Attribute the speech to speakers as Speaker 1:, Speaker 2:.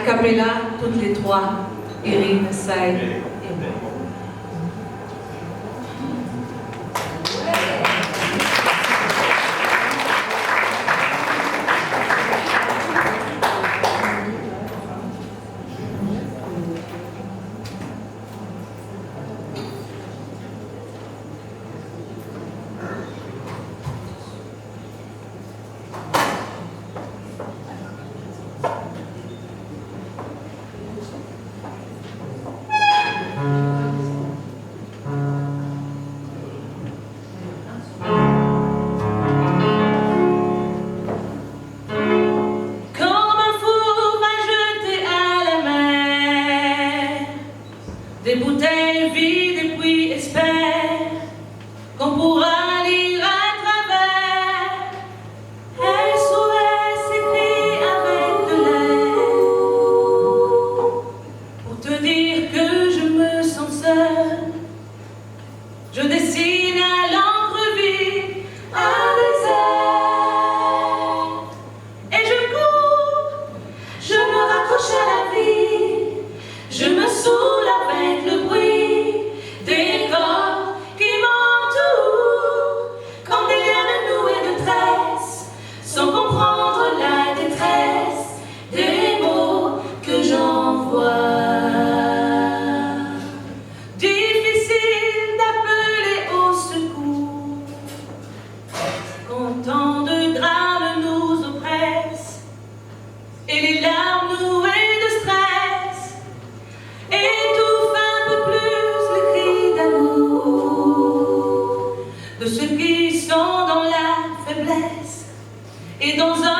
Speaker 1: cappella, toutes les trois, Irine, Saïd et moi.
Speaker 2: Des bouteilles vides et puis espère qu'on pourra lire à travers. SOS écrit avec de l'air pour te dire que je me sens seule. Je dessine à l'encre vide un désert et je cours, je me raccroche à la vie, je me saoule avec le bruit des corps qui m'entourent comme des liens de noués de tresses, sans comprendre la détresse des mots que j'envoie. Difficile d'appeler au secours quand tant de drames nous oppressent et les larmes nouées de stress étouffent un peu plus les cris d'amour de ceux qui sont dans la faiblesse et dans un